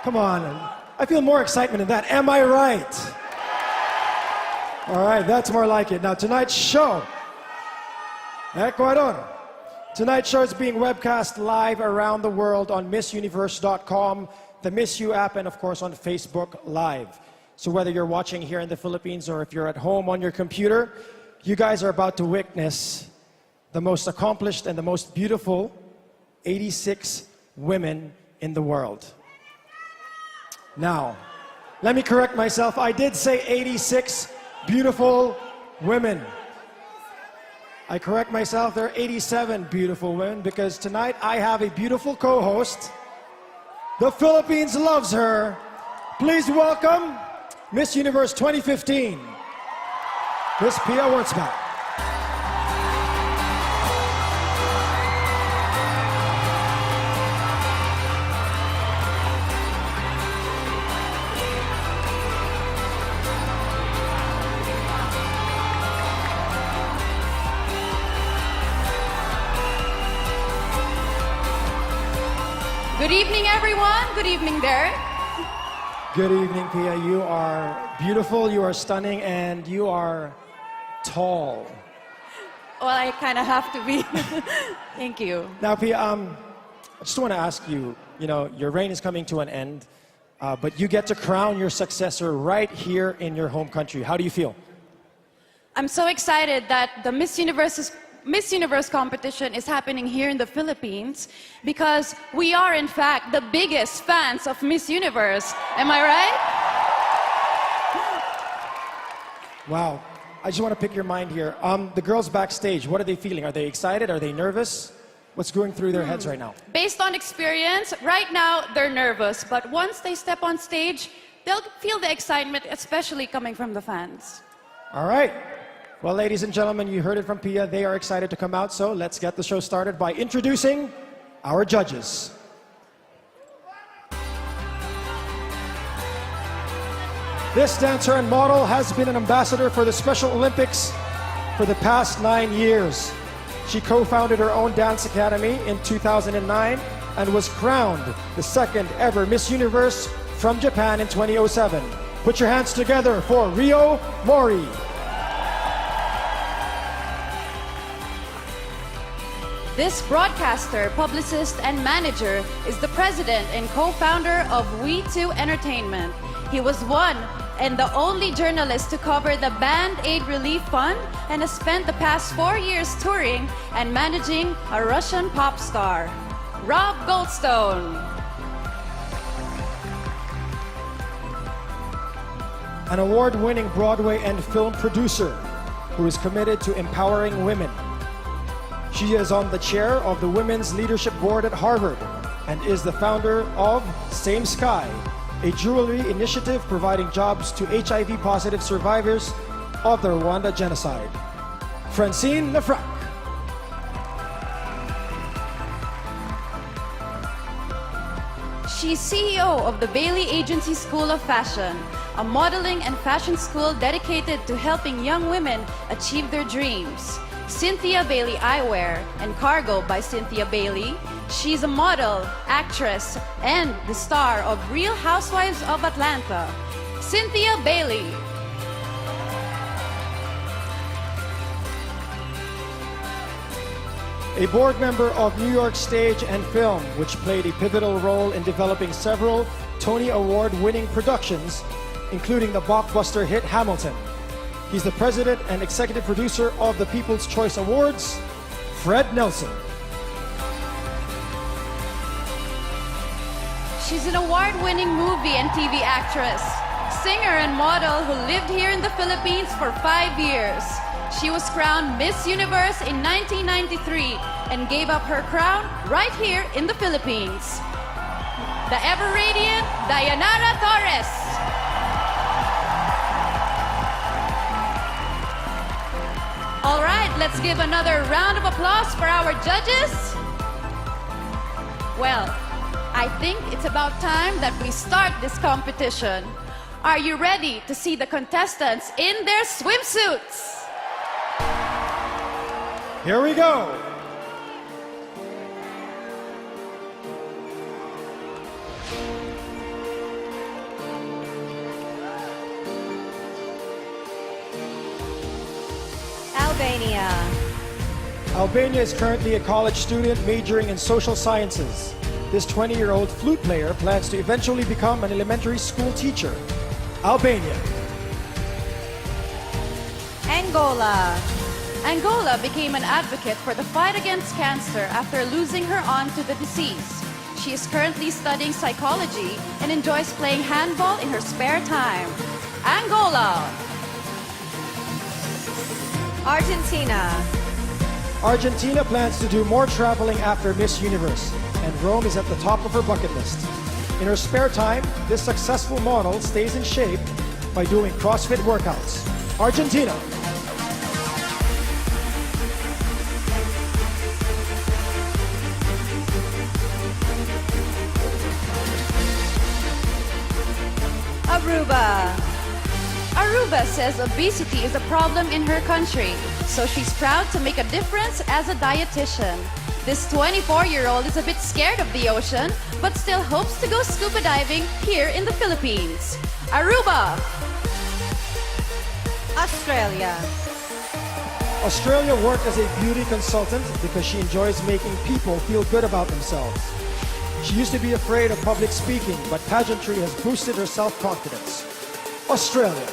Come on. I feel more excitement in that. Am I right? All right, that's more like it. Now, tonight's show, Ecuador. Tonight's show is being webcast live around the world on MissUniverse.com, the Miss You app, and of course on Facebook Live. So whether you're watching here in the Philippines or if you're at home on your computer, you guys are about to witness the most accomplished and the most beautiful 86 women in the world. Now, let me correct myself. I did say 86 beautiful women. I correct myself, there are 87 beautiful women because tonight I have a beautiful co-host. The Philippines loves her. Please welcome Miss Universe 2015, Miss Pia Wurtzbach. Good evening, everyone. Good evening, Derek. Good evening, Pia. You are beautiful, you are stunning, and you are tall. Well, I kind of have to be. Thank you. Now, Pia, I just want to ask you, your reign is coming to an end, but you get to crown your successor right here in your home country. How do you feel? I'm so excited that the Miss Universe competition is happening here in the Philippines because we are, in fact, the biggest fans of Miss Universe. Am I right? Wow. I just want to pick your mind here. The girls backstage, what are they feeling? Are they excited? Are they nervous? What's going through their heads right now? Based on experience, right now they're nervous, but once they step on stage, they'll feel the excitement, especially coming from the fans. All right. Well, ladies and gentlemen, you heard it from Pia. They are excited to come out, so let's get the show started by introducing our judges. This dancer and model has been an ambassador for the Special Olympics for the past 9 years. She co-founded her own dance academy in 2009 and was crowned the second ever Miss Universe from Japan in 2007. Put your hands together for Rio Mori. This broadcaster, publicist, and manager is the president and co-founder of We2 Entertainment. He was one and the only journalist to cover the Band-Aid Relief Fund and has spent the past 4 years touring and managing a Russian pop star, Rob Goldstone. An award-winning Broadway and film producer who is committed to empowering women. She is on the chair of the Women's Leadership Board at Harvard and is the founder of Same Sky, a jewelry initiative providing jobs to HIV-positive survivors of the Rwanda genocide. Francine Lefranc. She's CEO of the Bailey Agency School of Fashion, a modeling and fashion school dedicated to helping young women achieve their dreams. Cynthia Bailey Eyewear and Cargo by Cynthia Bailey. She's a model, actress, and the star of Real Housewives of Atlanta. Cynthia Bailey. A board member of New York Stage and Film, which played a pivotal role in developing several Tony Award-winning productions, including the blockbuster hit Hamilton. He's the president and executive producer of the People's Choice Awards, Fred Nelson. She's an award-winning movie and TV actress, singer and model who lived here in the Philippines for 5 years. She was crowned Miss Universe in 1993 and gave up her crown right here in the Philippines. The ever-radiant Dayanara Torres. All right, let's give another round of applause for our judges. Well, I think it's about time that we start this competition. Are you ready to see the contestants in their swimsuits? Here we go. Albania. Albania is currently a college student majoring in social sciences. This 20-year-old flute player plans to eventually become an elementary school teacher. Albania. Angola. Angola became an advocate for the fight against cancer after losing her aunt to the disease. She is currently studying psychology and enjoys playing handball in her spare time. Angola. Argentina. Argentina plans to do more traveling after Miss Universe, and Rome is at the top of her bucket list. In her spare time, this successful model stays in shape by doing CrossFit workouts. Argentina. Aruba. Aruba says obesity is a problem in her country, so she's proud to make a difference as a dietitian. This 24-year-old is a bit scared of the ocean, but still hopes to go scuba diving here in the Philippines. Aruba. Australia. Australia worked as a beauty consultant because she enjoys making people feel good about themselves. She used to be afraid of public speaking, but pageantry has boosted her self-confidence. Australia.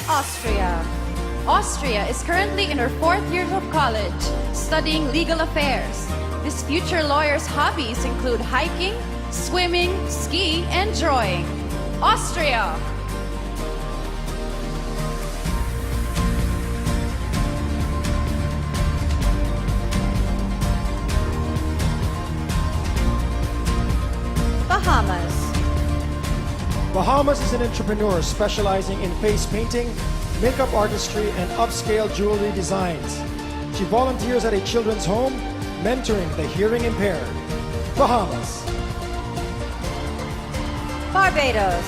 Austria. Austria is currently in her 4th year of college, studying legal affairs. This future lawyer's hobbies include hiking, swimming, ski, and drawing. Austria. Bahamas. Bahamas is an entrepreneur specializing in face painting, makeup artistry, and upscale jewelry designs. She volunteers at a children's home, mentoring the hearing impaired. Bahamas. Barbados.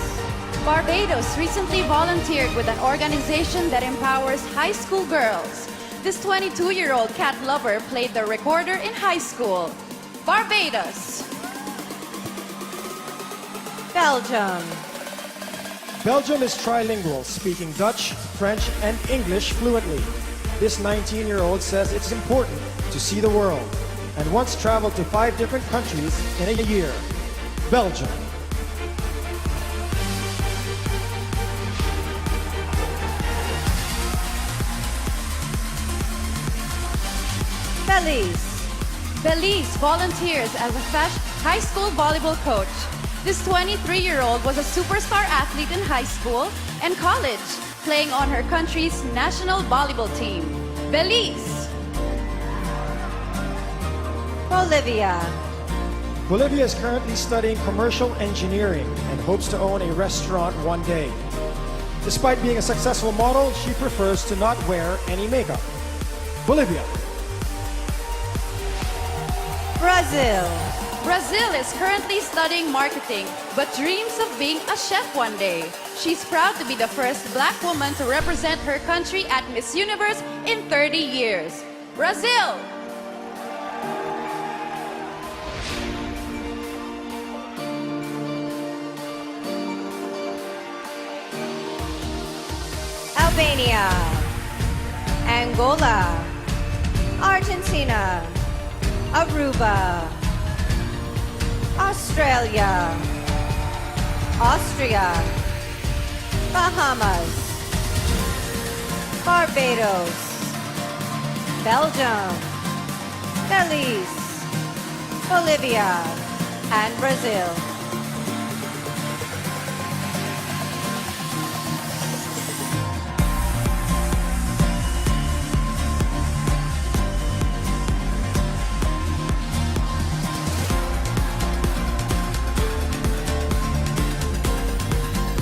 Barbados recently volunteered with an organization that empowers high school girls. This 22-year-old cat lover played the recorder in high school. Barbados. Belgium. Belgium is trilingual, speaking Dutch, French, and English fluently. This 19-year-old says it's important to see the world and once traveled to 5 different countries in a year. Belgium. Belize. Belize volunteers as a high school volleyball coach. This 23-year-old was a superstar athlete in high school and college, playing on her country's national volleyball team. Belize. Bolivia. Bolivia is currently studying commercial engineering and hopes to own a restaurant one day. Despite being a successful model, she prefers to not wear any makeup. Bolivia. Brazil. Brazil is currently studying marketing, but dreams of being a chef one day. She's proud to be the first black woman to represent her country at Miss Universe in 30 years. Brazil! Albania. Angola. Argentina. Aruba. Australia. Austria. Bahamas. Barbados. Belgium. Belize. Bolivia. And Brazil.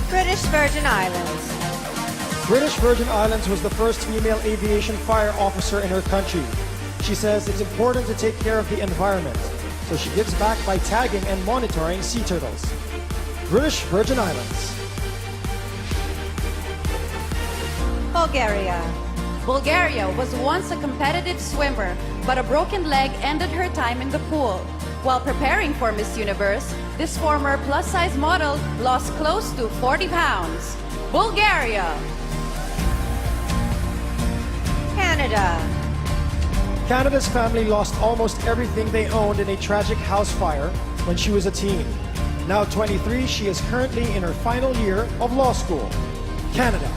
British Virgin Islands. British Virgin Islands was the first female aviation fire officer in her country. She says it's important to take care of the environment, so she gives back by tagging and monitoring sea turtles. British Virgin Islands. Bulgaria. Bulgaria was once a competitive swimmer, but a broken leg ended her time in the pool. While preparing for Miss Universe, this former plus-size model lost close to 40 pounds. Bulgaria. Canada. Canada's family lost almost everything they owned in a tragic house fire when she was a teen. Now 23, she is currently in her final year of law school. Canada.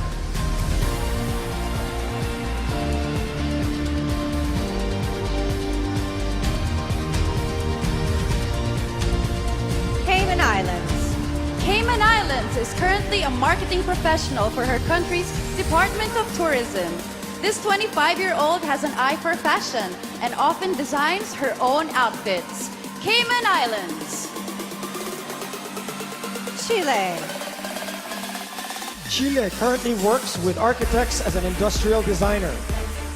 Cayman Islands. Cayman Islands is currently a marketing professional for her country's Department of Tourism. This 25-year-old has an eye for fashion and often designs her own outfits. Cayman Islands. Chile. Chile currently works with architects as an industrial designer.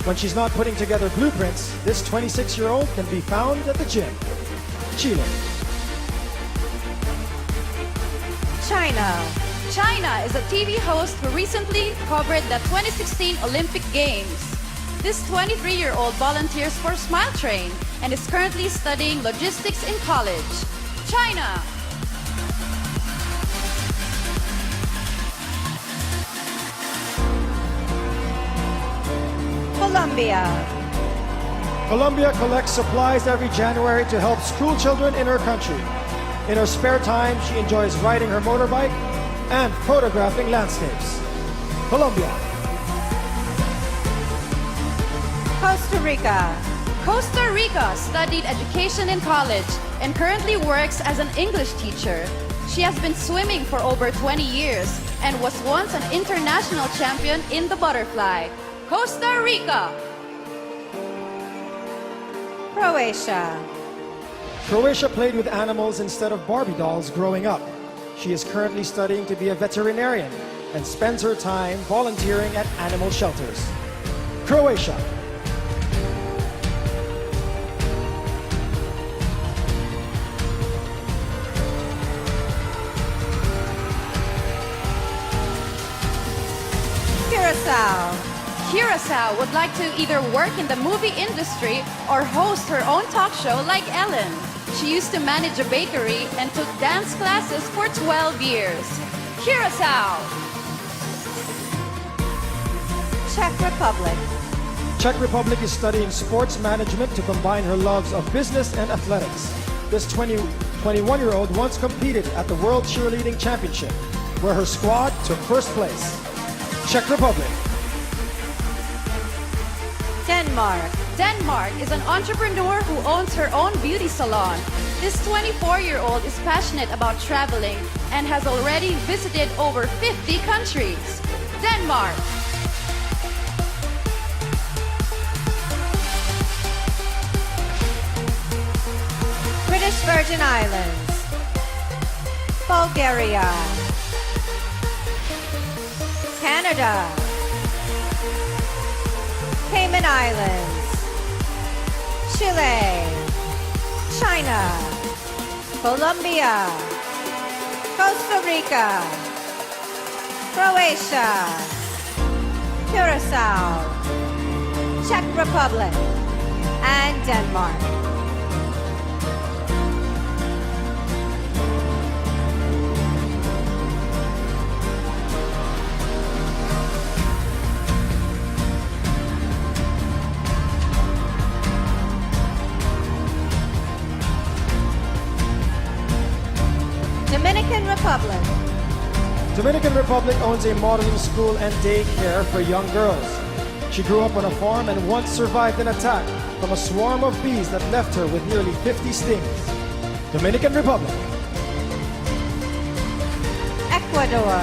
When she's not putting together blueprints, this 26-year-old can be found at the gym. Chile. China. China is a TV host who recently covered the 2016 Olympic Games. This 23-year-old volunteers for Smile Train and is currently studying logistics in college. China. Colombia. Colombia collects supplies every January to help school children in her country. In her spare time, she enjoys riding her motorbike and photographing landscapes. Colombia. Costa Rica. Costa Rica studied education in college and currently works as an English teacher. She has been swimming for over 20 years and was once an international champion in the butterfly. Costa Rica. Croatia. Croatia played with animals instead of Barbie dolls growing up. She is currently studying to be a veterinarian and spends her time volunteering at animal shelters. Croatia. Curacao. Curacao would like to either work in the movie industry or host her own talk show like Ellen. She used to manage a bakery and took dance classes for 12 years. Curacao. Czech Republic. Czech Republic is studying sports management to combine her loves of business and athletics. This 21-year-old once competed at the World Cheerleading Championship, where her squad took first place. Czech Republic. Denmark. Denmark is an entrepreneur who owns her own beauty salon. This 24-year-old is passionate about traveling and has already visited over 50 countries. Denmark. British Virgin Islands. Bulgaria. Canada. Cayman Islands. Chile. China. Colombia. Costa Rica. Croatia. Curacao. Czech Republic. And Denmark. Dominican Republic. Dominican Republic owns a modeling school and daycare for young girls. She grew up on a farm and once survived an attack from a swarm of bees that left her with nearly 50 stings. Dominican Republic. Ecuador.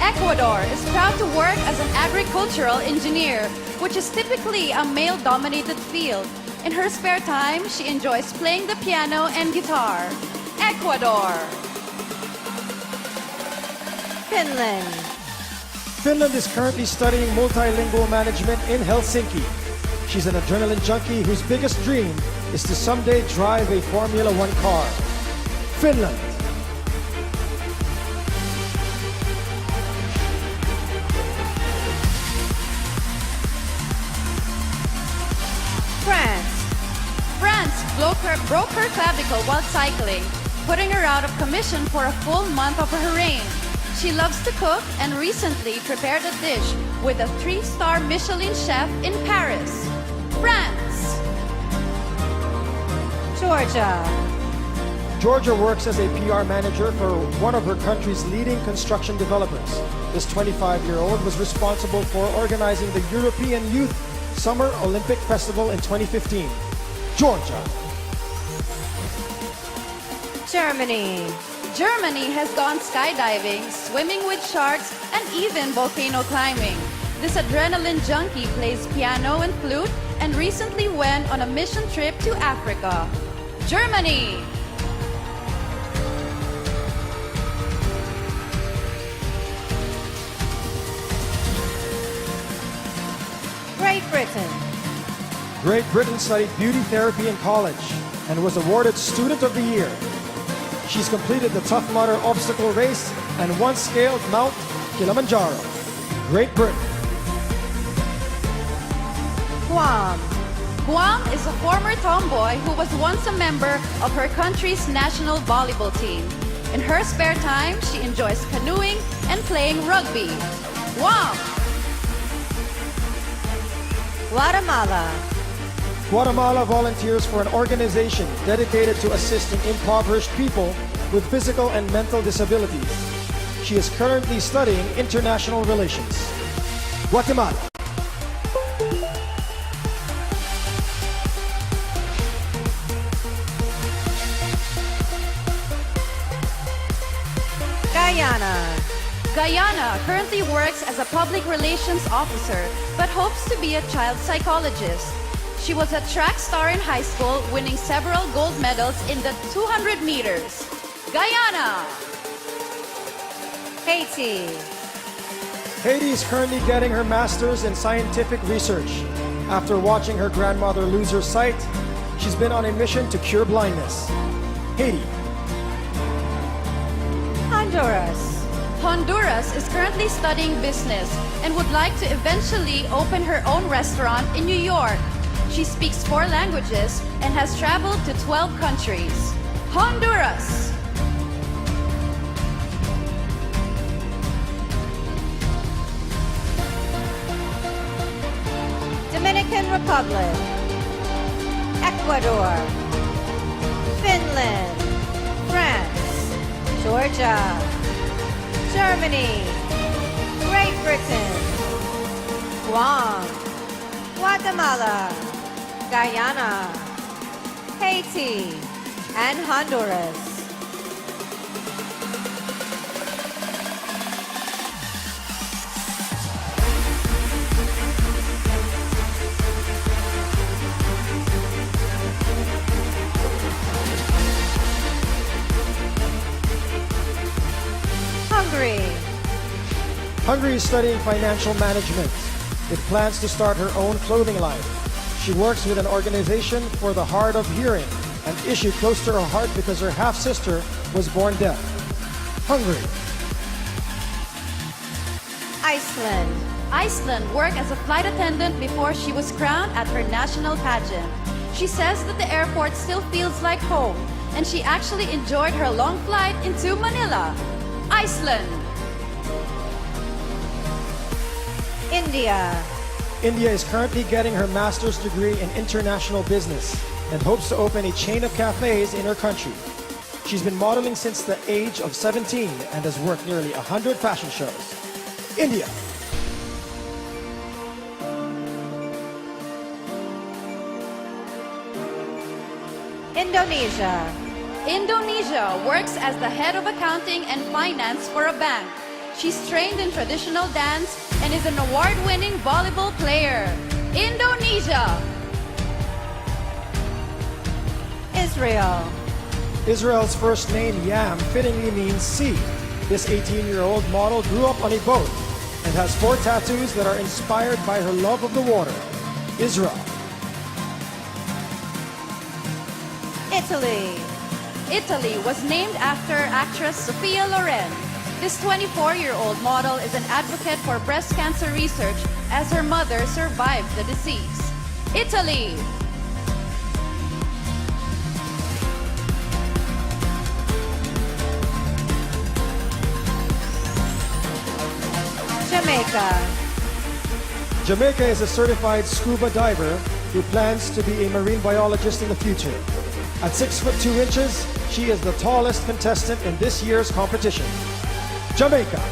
Ecuador is proud to work as an agricultural engineer, which is typically a male-dominated field. In her spare time, she enjoys playing the piano and guitar. Ecuador. Finland. Finland is currently studying multilingual management in Helsinki. She's an adrenaline junkie whose biggest dream is to someday drive a Formula One car. Finland. France. France broke her clavicle while cycling, putting her out of commission for a full month of her reign. She loves to cook and recently prepared a dish with a 3-star Michelin chef in Paris, France. Georgia. Georgia works as a PR manager for one of her country's leading construction developers. This 25-year-old was responsible for organizing the European Youth Summer Olympic Festival in 2015. Georgia. Germany. Germany has gone skydiving, swimming with sharks, and even volcano climbing. This adrenaline junkie plays piano and flute and recently went on a mission trip to Africa. Germany. Great Britain. Great Britain studied beauty therapy in college and was awarded Student of the Year. She's completed the Tough Mudder obstacle race and once scaled Mount Kilimanjaro. Great Britain. Guam. Guam is a former tomboy who was once a member of her country's national volleyball team. In her spare time, she enjoys canoeing and playing rugby. Guam. Guatemala. Guatemala volunteers for an organization dedicated to assisting impoverished people with physical and mental disabilities. She is currently studying international relations. Guatemala. Guyana. Guyana currently works as a public relations officer but hopes to be a child psychologist. She was a track star in high school, winning several gold medals in the 200 meters. Guyana. Haiti. Haiti is currently getting her master's in scientific research. After watching her grandmother lose her sight, she's been on a mission to cure blindness. Haiti. Honduras. Honduras is currently studying business and would like to eventually open her own restaurant in New York. She speaks 4 languages and has traveled to 12 countries. Honduras. Dominican Republic. Ecuador. Finland. France. Georgia. Germany. Great Britain. Guam. Guatemala. Guyana, Haiti, and Honduras. Hungary. Hungary is studying financial management with plans to start her own clothing line. She works with an organization for the hard of hearing, an issue close to her heart because her half-sister was born deaf. Hungary. Iceland. Iceland worked as a flight attendant before she was crowned at her national pageant. She says that the airport still feels like home, and she actually enjoyed her long flight into Manila. Iceland. India. India is currently getting her master's degree in international business and hopes to open a chain of cafes in her country. She's been modeling since the age of 17 and has worked nearly 100 fashion shows. India. Indonesia. Indonesia works as the head of accounting and finance for a bank. She's trained in traditional dance and is an award-winning volleyball player. Indonesia. Israel. Israel's first name, Yam, fittingly means sea. This 18-year-old model grew up on a boat and has 4 tattoos that are inspired by her love of the water. Israel. Italy. Italy was named after actress Sophia Loren. This 24-year-old model is an advocate for breast cancer research as her mother survived the disease. Italy. Jamaica. Jamaica is a certified scuba diver who plans to be a marine biologist in the future. At 6 foot 2 inches, she is the tallest contestant in this year's competition. Jamaica.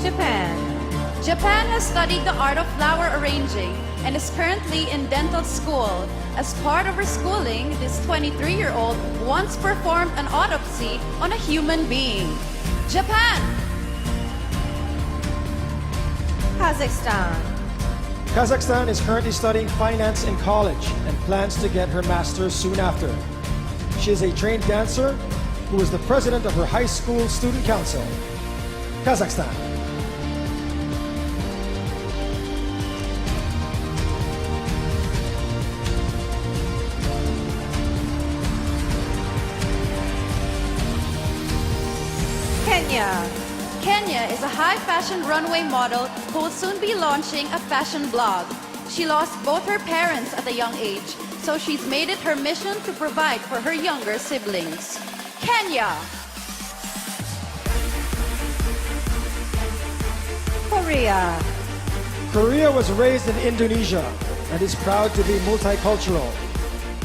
Japan. Japan has studied the art of flower arranging and is currently in dental school. As part of her schooling, this 23-year-old once performed an autopsy on a human being. Japan. Kazakhstan. Kazakhstan is currently studying finance in college and plans to get her master's soon after. She is a trained dancer who is the president of her high school student council. Kazakhstan. Kenya. Kenya is a high fashion runway model who will soon be launching a fashion blog. She lost both her parents at a young age, so she's made it her mission to provide for her younger siblings. Kenya. Korea. Korea was raised in Indonesia and is proud to be multicultural.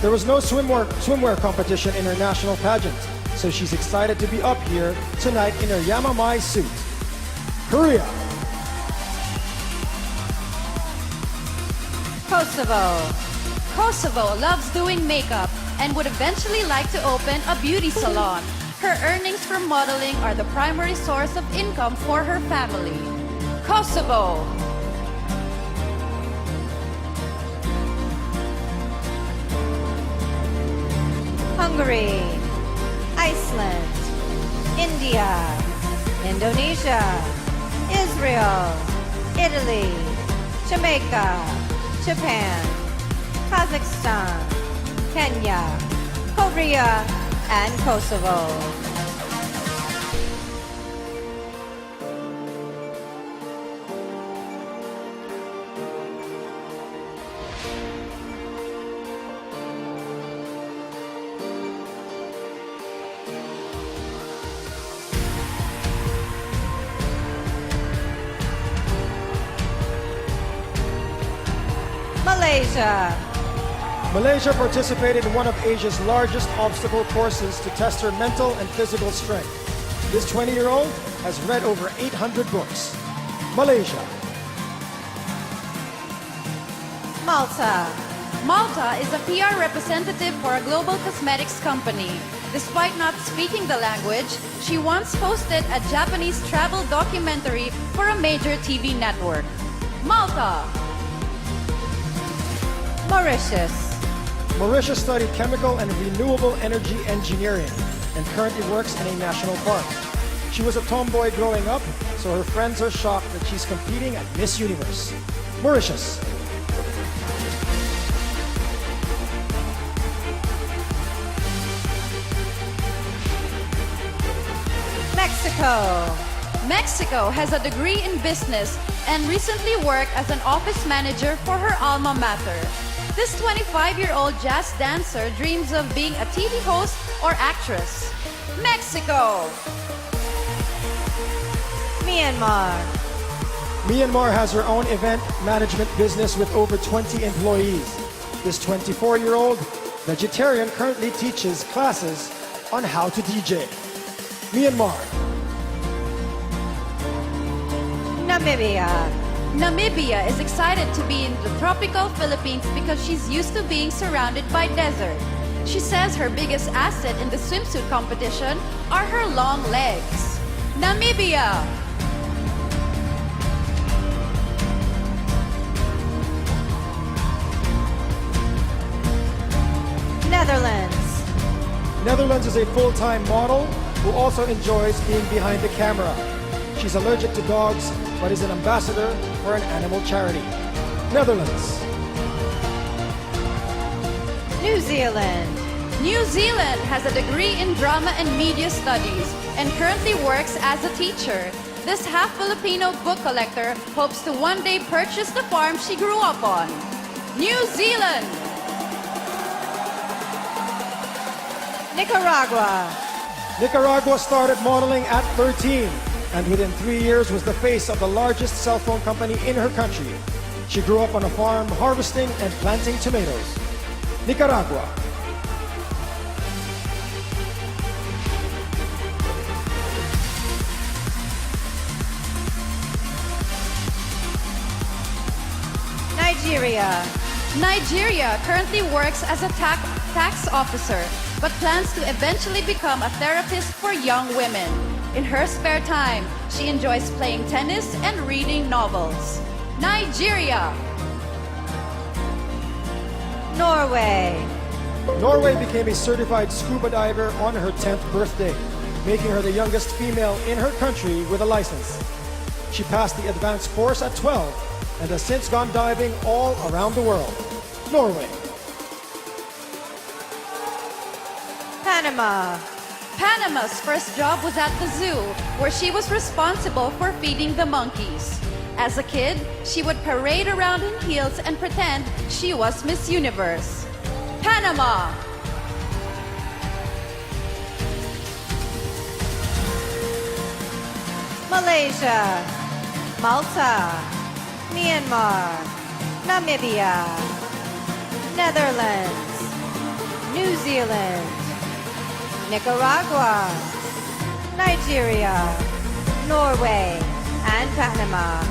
There was no swimwear competition in her national pageant, so she's excited to be up here tonight in her Yamamai suit. Korea. Kosovo. Kosovo loves doing makeup and would eventually like to open a beauty salon. Her earnings from modeling are the primary source of income for her family. Kosovo. Hungary. Iceland. India. Indonesia. Israel. Italy. Jamaica. Japan. Kazakhstan. Kenya. Korea. And Kosovo. Malaysia. Malaysia participated in one of Asia's largest obstacle courses to test her mental and physical strength. This 20-year-old has read over 800 books. Malaysia. Malta. Malta is a PR representative for a global cosmetics company. Despite not speaking the language, she once hosted a Japanese travel documentary for a major TV network. Malta. Mauritius. Mauritius studied chemical and renewable energy engineering and currently works in a national park. She was a tomboy growing up, so her friends are shocked that she's competing at Miss Universe. Mauritius. Mexico. Mexico has a degree in business and recently worked as an office manager for her alma mater. This 25-year-old jazz dancer dreams of being a TV host or actress. Mexico. Myanmar. Myanmar has her own event management business with over 20 employees. This 24-year-old vegetarian currently teaches classes on how to DJ. Myanmar. Namibia. Namibia is excited to be in the tropical Philippines because she's used to being surrounded by desert. She says her biggest asset in the swimsuit competition are her long legs. Namibia. Netherlands. Netherlands is a full-time model who also enjoys being behind the camera. She's allergic to dogs, but is an ambassador for an animal charity. Netherlands. New Zealand. New Zealand has a degree in drama and media studies and currently works as a teacher. This half-Filipino book collector hopes to one day purchase the farm she grew up on. New Zealand. Nicaragua. Nicaragua started modeling at 13. and within 3 years was the face of the largest cell phone company in her country. She grew up on a farm harvesting and planting tomatoes. Nicaragua. Nigeria. Nigeria currently works as a tax officer, but plans to eventually become a therapist for young women. In her spare time, she enjoys playing tennis and reading novels. Nigeria. Norway. Norway became a certified scuba diver on her 10th birthday, making her the youngest female in her country with a license. She passed the advanced course at 12 and has since gone diving all around the world. Norway. Panama. Panama's first job was at the zoo, where she was responsible for feeding the monkeys. As a kid, she would parade around in heels and pretend she was Miss Universe. Panama. Malaysia. Malta. Myanmar. Namibia. Netherlands. New Zealand. Nicaragua. Nigeria. Norway. And Panama.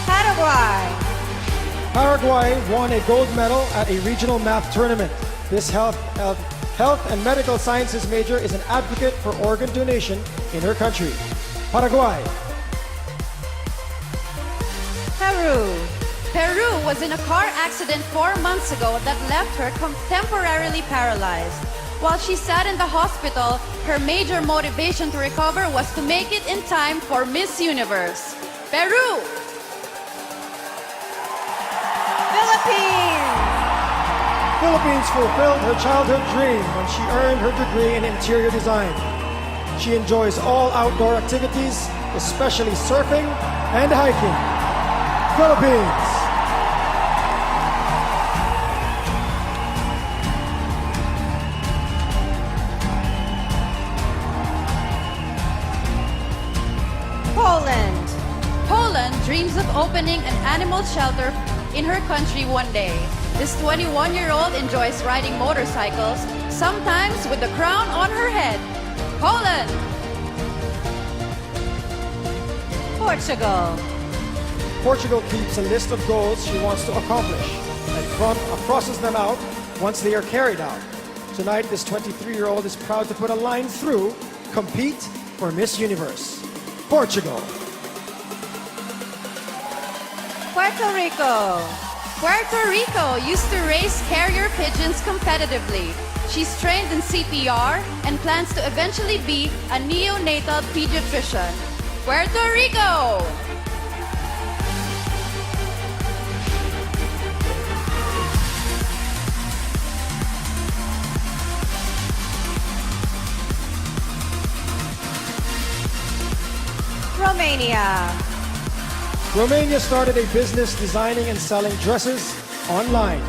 Paraguay. Paraguay won a gold medal at a regional math tournament. This health and medical sciences major is an advocate for organ donation in her country. Paraguay. Peru. Peru was in a car accident 4 months ago that left her temporarily paralyzed. While she sat in the hospital, her major motivation to recover was to make it in time for Miss Universe. Peru. Philippines. Philippines fulfilled her childhood dream when she earned her degree in interior design. She enjoys all outdoor activities, especially surfing and hiking. Philippines. Poland. Poland dreams of opening an animal shelter in her country one day. This 21-year-old enjoys riding motorcycles, sometimes with the crown on her head. Poland. Portugal. Portugal keeps a list of goals she wants to accomplish and crosses them out once they are carried out. Tonight, this 23-year-old is proud to put a line through, compete for Miss Universe. Portugal. Puerto Rico. Puerto Rico used to raise carrier pigeons competitively. She's trained in CPR and plans to eventually be a neonatal pediatrician. Puerto Rico! Romania. Romania started a business designing and selling dresses online.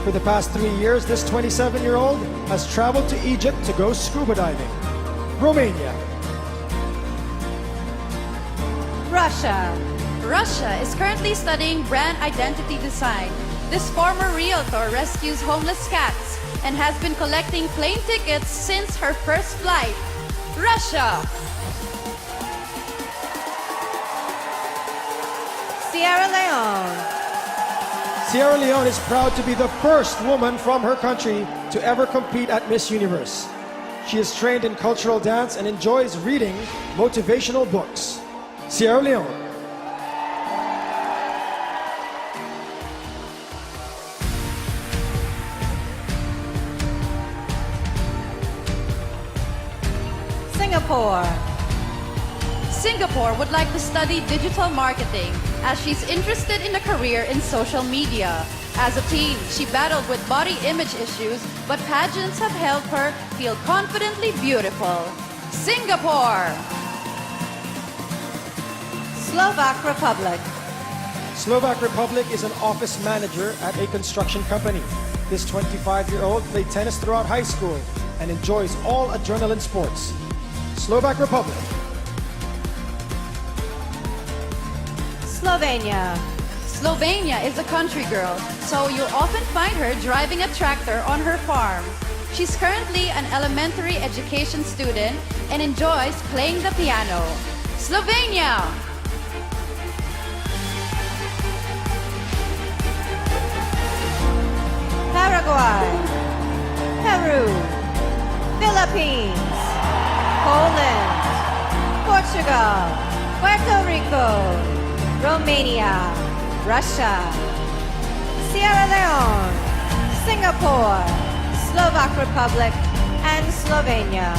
For the past 3 years, this 27-year-old has traveled to Egypt to go scuba diving. Romania. Russia. Russia is currently studying brand identity design. This former realtor rescues homeless cats and has been collecting plane tickets since her first flight. Russia. Sierra Leone. Sierra Leone is proud to be the first woman from her country to ever compete at Miss Universe. She is trained in cultural dance and enjoys reading motivational books. Sierra Leone. Singapore. Singapore would like to study digital marketing as she's interested in a career in social media. As a teen, she battled with body image issues, but pageants have helped her feel confidently beautiful. Singapore! Slovak Republic. Slovak Republic is an office manager at a construction company. This 25-year-old played tennis throughout high school and enjoys all adrenaline sports. Slovak Republic. Slovenia. Slovenia is a country girl, so you'll often find her driving a tractor on her farm. She's currently an elementary education student and enjoys playing the piano. Slovenia! Paraguay. Peru. Philippines. Poland. Portugal. Puerto Rico. Romania. Russia. Sierra Leone. Singapore. Slovak Republic. And Slovenia.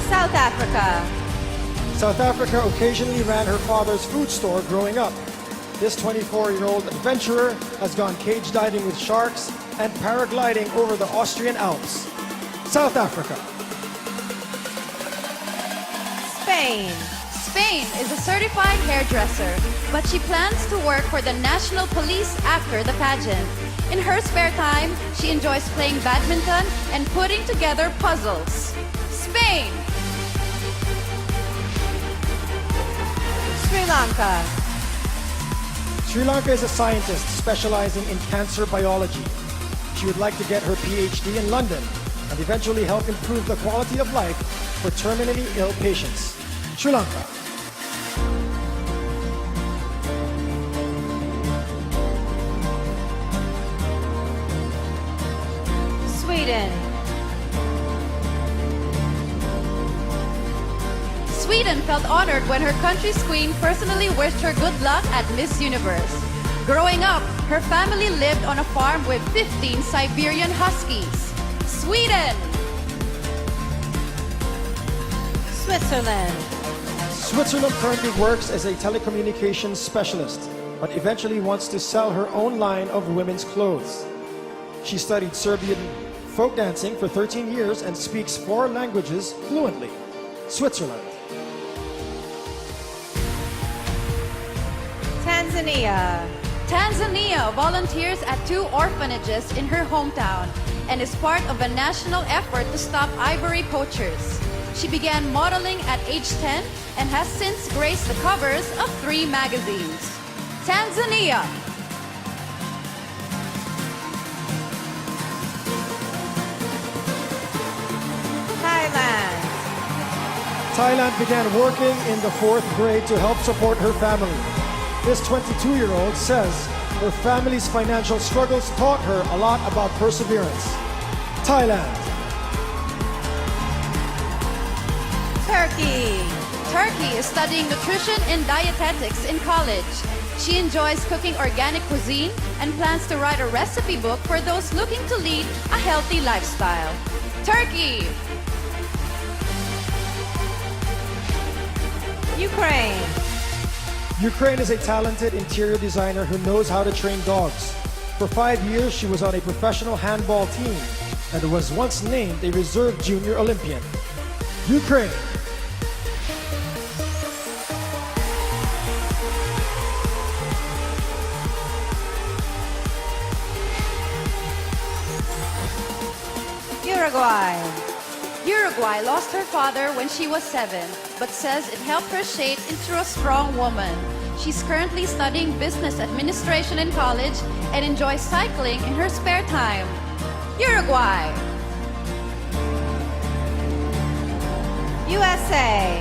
South Africa. South Africa occasionally ran her father's food store growing up. This 24-year-old adventurer has gone cage diving with sharks and paragliding over the Austrian Alps. South Africa. Spain. Spain is a certified hairdresser, but she plans to work for the National Police after the pageant. In her spare time, she enjoys playing badminton and putting together puzzles. Spain! Sri Lanka. Sri Lanka is a scientist specializing in cancer biology. She would like to get her PhD in London and eventually help improve the quality of life for terminally ill patients. Sri Lanka. Sweden. Sweden felt honored when her country's queen personally wished her good luck at Miss Universe. Growing up, her family lived on a farm with 15 Siberian Huskies. Sweden! Switzerland. Switzerland currently works as a telecommunications specialist, but eventually wants to sell her own line of women's clothes. She studied Serbian folk dancing for 13 years and speaks 4 languages fluently. Switzerland. Tanzania. Tanzania volunteers at 2 orphanages in her hometown and is part of a national effort to stop ivory poachers. She began modeling at age 10 and has since graced the covers of 3 magazines. Tanzania! Thailand. Thailand began working in the 4th grade to help support her family. This 22-year-old says her family's financial struggles taught her a lot about perseverance. Thailand. Turkey. Turkey is studying nutrition and dietetics in college. She enjoys cooking organic cuisine and plans to write a recipe book for those looking to lead a healthy lifestyle. Turkey! Ukraine. Ukraine is a talented interior designer who knows how to train dogs. For 5 years, she was on a professional handball team and was once named a reserve junior Olympian. Ukraine. Uruguay. Uruguay lost her father when she was 7, but says it helped her shape into a strong woman. She's currently studying business administration in college and enjoys cycling in her spare time. Uruguay! USA.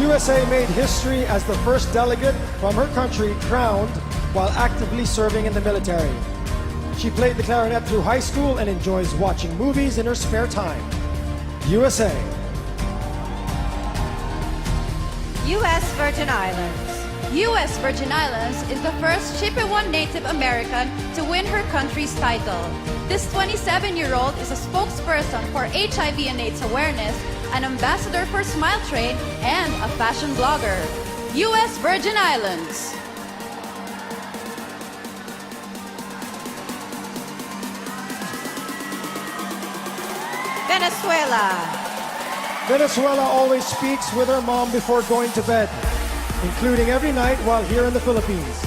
USA made history as the first delegate from her country crowned while actively serving in the military. She played the clarinet through high school and enjoys watching movies in her spare time. USA. U.S. Virgin Islands. U.S. Virgin Islands is the first Chippewa Native American to win her country's title. This 27-year-old is a spokesperson for HIV and AIDS awareness, an ambassador for Smile Train, and a fashion blogger. U.S. Virgin Islands. Venezuela. Venezuela always speaks with her mom before going to bed, including every night while here in the Philippines.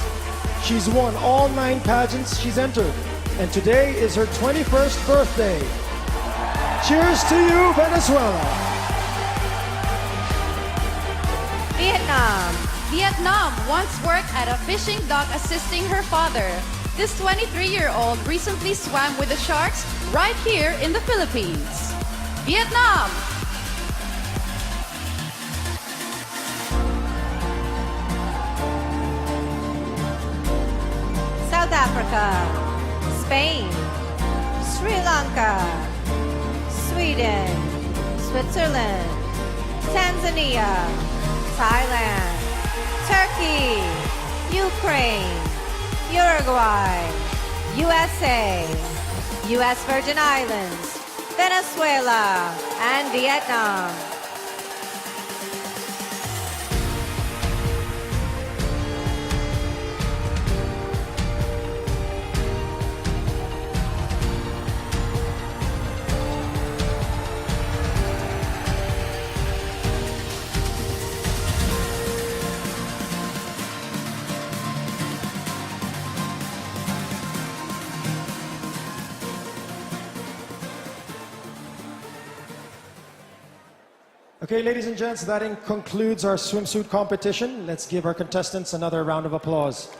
She's won all 9 pageants she's entered, and today is her 21st birthday. Cheers to you, Venezuela! Vietnam. Vietnam once worked at a fishing dock assisting her father. This 23-year-old recently swam with the sharks right here in the Philippines. Vietnam! South Africa. Spain. Sri Lanka. Sweden. Switzerland. Tanzania. Thailand. Turkey. Ukraine. Uruguay. USA. U.S. Virgin Islands. Venezuela. And Vietnam. Okay, ladies and gents, that concludes our swimsuit competition. Let's give our contestants another round of applause.